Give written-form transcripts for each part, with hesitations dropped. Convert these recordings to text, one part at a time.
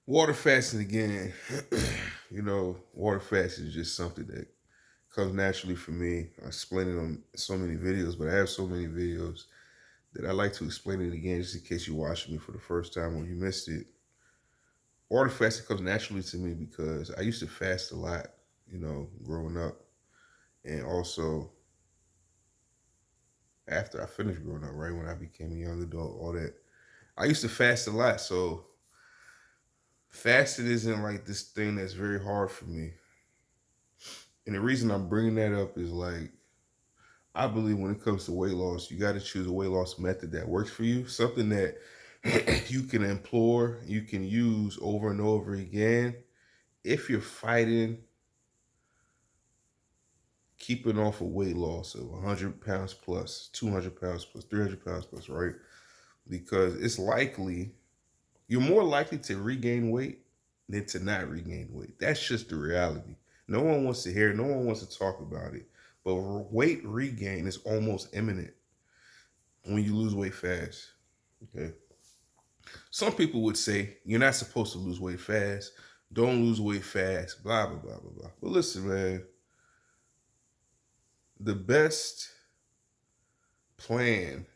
Water fasting again. Water fasting is just something that comes naturally for me. I explain it on so many videos, but I have so many videos that I like to explain it again just in case you're watching me for the first time or you missed it. Water fasting comes naturally to me because I used to fast a lot, growing up. And also after I finished growing up, right when I became a young adult, all that. I used to fast a lot. So fasting isn't like this thing that's very hard for me. And the reason I'm bringing that up is like, I believe when it comes to weight loss, you got to choose a weight loss method that works for you, something that you can implore, you can use over and over again. If you're fighting keeping off a weight loss of 100 pounds plus, 200 pounds plus, 300 pounds plus, right? Because it's likely, you're more likely to regain weight than to not regain weight. That's just the reality. No one wants to hear it, no one wants to talk about it. But weight regain is almost imminent when you lose weight fast. Okay. Some people would say you're not supposed to lose weight fast. Don't lose weight fast. Blah blah blah blah blah. But listen, man, the best plan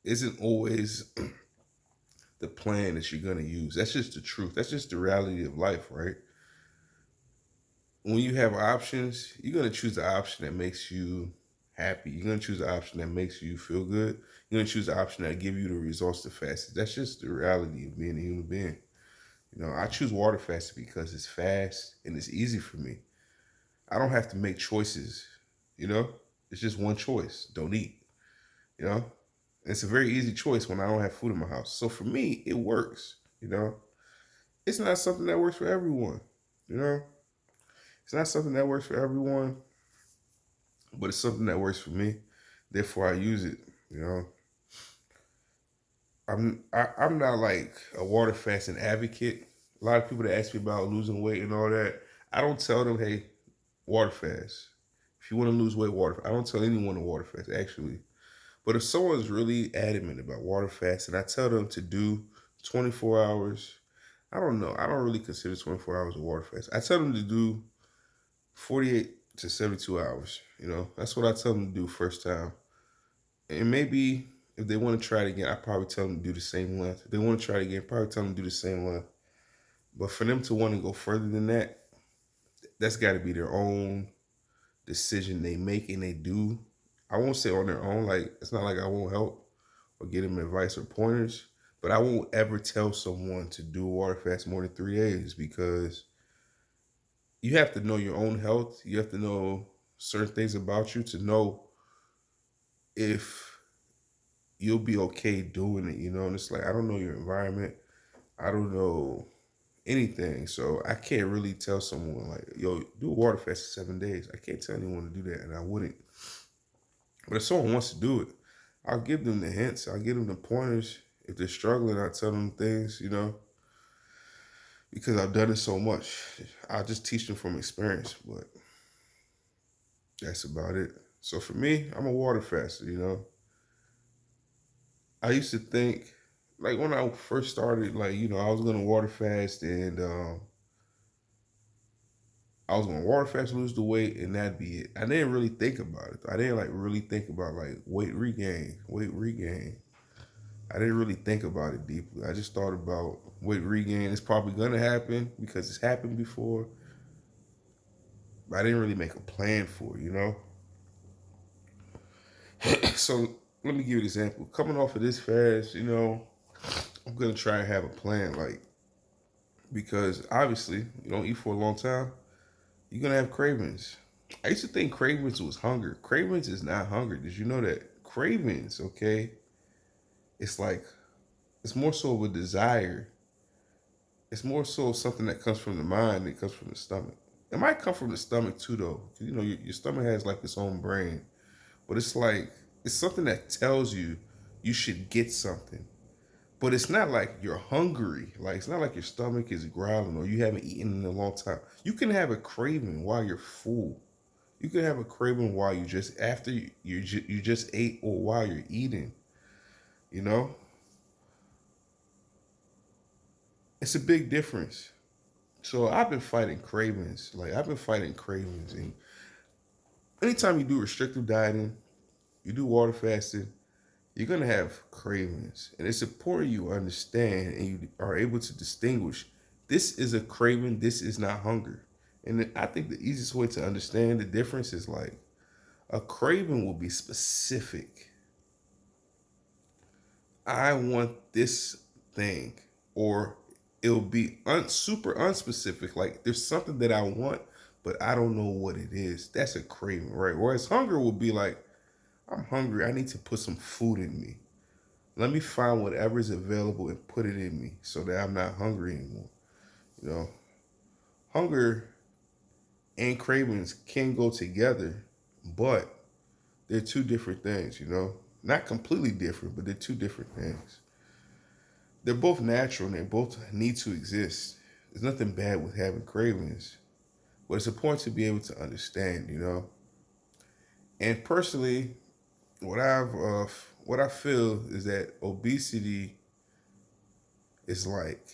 isn't always the plan that you're gonna use. That's just the truth. That's just the reality of life, right? When you have options, you're gonna choose the option that makes you happy. You're gonna choose the option that makes you feel good. You're gonna choose the option that give you the results to fast. That's just the reality of being a human being. I choose water fasting because it's fast and it's easy for me. I don't have to make choices, you know? It's just one choice. Don't eat, you know? It's a very easy choice when I don't have food in my house. So for me, it works, you know? It's not something that works for everyone, you know? It's not something that works for everyone, but it's something that works for me. Therefore I use it, you know? I'm not like a water fasting advocate. A lot of people that ask me about losing weight and all that, I don't tell them, hey, water fast. If you want to lose weight, water. I don't tell anyone to water fast actually. But if someone's really adamant about water fasting, I tell them to do 24 hours. I don't know. I don't really consider 24 hours a water fast. I tell them to do 48 to 72 hours. That's what I tell them to do first time. And maybe if they want to try it again, I probably tell them to do the same length. If they want to try it again, probably tell them to do the same length. But for them to want to go further than that, that's got to be their own decision they make and they do. I won't say on their own, like, it's not like I won't help or give them advice or pointers, but I won't ever tell someone to do a water fast more than 3 days because you have to know your own health. You have to know certain things about you to know if you'll be okay doing it, And it's like, I don't know your environment. I don't know anything. So I can't really tell someone like, yo, do a water fast for 7 days. I can't tell anyone to do that, and I wouldn't. But if someone wants to do it, I'll give them the hints. I'll give them the pointers. If they're struggling, I tell them things, because I've done it so much. I'll just teach them from experience, but that's about it. So for me, I'm a water faster. I used to think, like when I first started, like, I was gonna water fast and I was gonna water fast, lose the weight, and that'd be it. I didn't really think about it. I didn't like really think about like weight regain, weight regain. I didn't really think about it deeply. I just thought about weight regain. It's probably gonna happen because it's happened before. But I didn't really make a plan for it. So let me give you an example. Coming off of this fast, I'm gonna try and have a plan, like, because obviously you don't eat for a long time, you're gonna have cravings. I used to think cravings was hunger. Cravings is not hunger. Did you know that? Cravings, okay, it's like, it's more so of a desire. It's more so something that comes from the mind than comes from the stomach. It might come from the stomach too, though. Your stomach has like its own brain, but it's like, it's something that tells you you should get something. But it's not like you're hungry. Like, it's not like your stomach is growling or you haven't eaten in a long time. You can have a craving while you're full. You can have a craving while you just after you just ate or while you're eating. You know. It's a big difference. So I've been fighting cravings. Like I've been fighting cravings, and anytime you do restrictive dieting, you do water fasting, you're gonna have cravings, and it's important you understand and you are able to distinguish. This is a craving. This is not hunger. And I think the easiest way to understand the difference is like a craving will be specific. I want this thing, or it'll be super unspecific. Like there's something that I want, but I don't know what it is. That's a craving, right? Whereas hunger will be like, I'm hungry. I need to put some food in me. Let me find whatever is available and put it in me so that I'm not hungry anymore. You know, hunger and cravings can go together, but they're two different things. You know, not completely different, but they're two different things. They're both natural and they both need to exist. There's nothing bad with having cravings, but it's important to be able to understand, you know. And personally, what I feel is that obesity is like,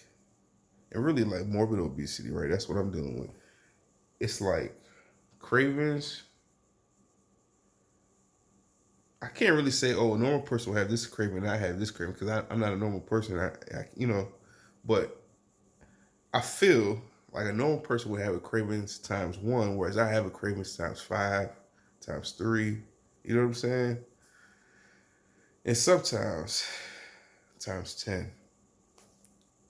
and really like morbid obesity, right? That's what I'm dealing with. It's like cravings. I can't really say, oh, a normal person will have this craving and I have this craving because I'm not a normal person. But I feel like a normal person would have a cravings times one, whereas I have a cravings times five, times three. You know what I'm saying? And sometimes times 10.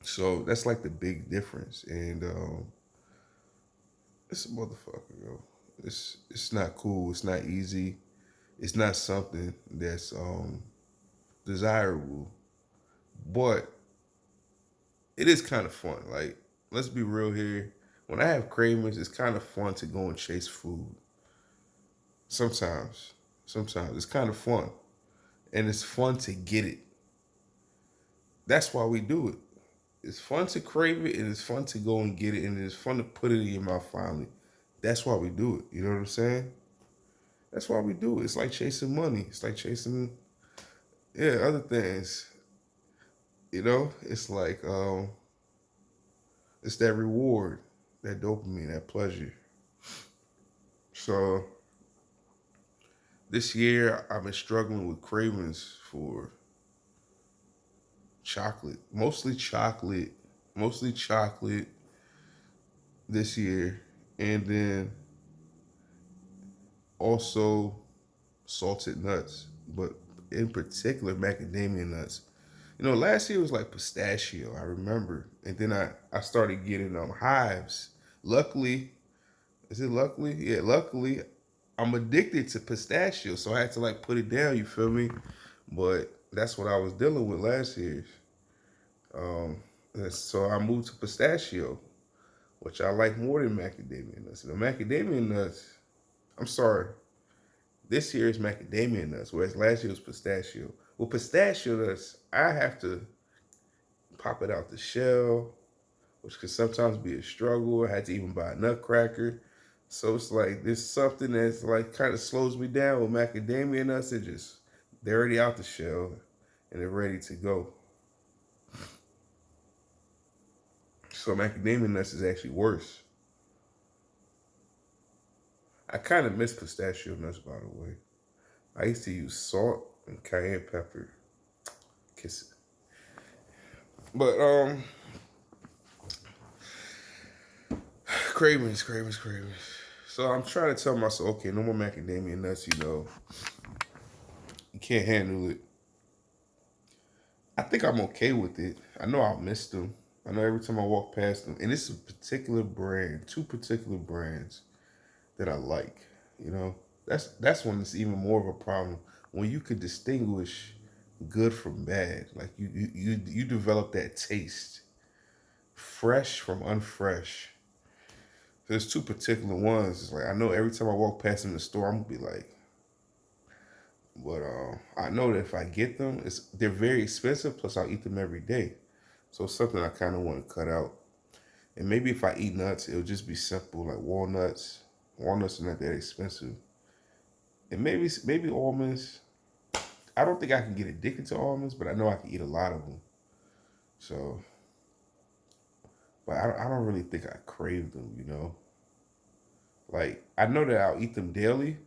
So that's like the big difference. And it's a motherfucker, yo. It's not cool. It's not easy. It's not something that's desirable. But it is kind of fun. Like, let's be real here. When I have cravings, it's kind of fun to go and chase food. Sometimes. Sometimes. It's kind of fun. And it's fun to get it. That's why we do it. It's fun to crave it and it's fun to go and get it and it's fun to put it in your mouth finally. That's why we do it. You know what I'm saying? That's why we do it. It's like chasing money. It's like chasing, yeah, other things. You know? It's that reward, that dopamine, that pleasure. So this year I've been struggling with cravings for chocolate. Mostly chocolate this year. And then also salted nuts, but in particular macadamia nuts. You know, last year was like pistachio, I remember. And then I started getting hives. Luckily, is it luckily? Yeah, luckily I'm addicted to pistachio, so I had to like put it down, you feel me? But that's what I was dealing with last year. Um, and so I moved to pistachio, which I like more than macadamia nuts. The macadamia nuts, I'm sorry, this year is macadamia nuts, whereas last year was pistachio. Well, pistachio nuts, I have to pop it out the shell, which could sometimes be a struggle. I had to even buy a nutcracker. So it's like there's something that's like kind of slows me down with macadamia nuts. They're already out the shell and they're ready to go. So macadamia nuts is actually worse. I kind of miss pistachio nuts, by the way. I used to use salt and cayenne pepper. Kiss it. But cravings. So I'm trying to tell myself, okay, no more macadamia nuts. You know, you can't handle it. I think I'm okay with it. I know I'll miss them. I know every time I walk past them, and it's a particular brand, two particular brands that I like. You know, that's when it's even more of a problem when you could distinguish good from bad. Like you develop that taste, fresh from unfresh. There's two particular ones. It's like I know every time I walk past them in the store, I'm gonna be like, but I know that if I get them, they're very expensive. Plus, I'll eat them every day, so it's something I kind of want to cut out. And maybe if I eat nuts, it'll just be simple, like walnuts. Walnuts are not that expensive, and maybe almonds. I don't think I can get addicted to almonds, but I know I can eat a lot of them. So but I don't really think I crave them. You know, like I know that I'll eat them daily,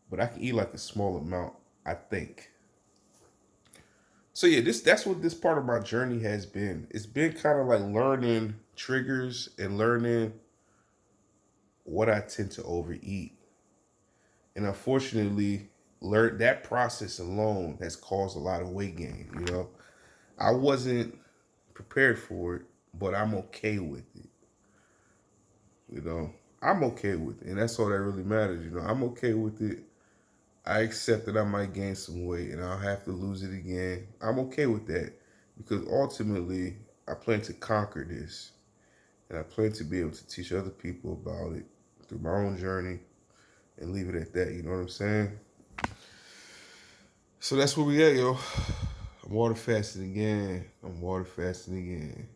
but I can eat like a small amount. I think. So yeah, that's what this part of my journey has been. It's been kind of like learning triggers and learning what I tend to overeat. And unfortunately, learn that process alone has caused a lot of weight gain. You know, I wasn't prepared for it, but I'm okay with it. You know, I'm okay with it, and that's all that really matters. You know, I'm okay with it. I accept that I might gain some weight and I'll have to lose it again. I'm okay with that because ultimately I plan to conquer this, and I plan to be able to teach other people about it through my own journey and leave it at that. You know what I'm saying? So that's where we at, yo. I'm water fasting again. I'm water fasting again.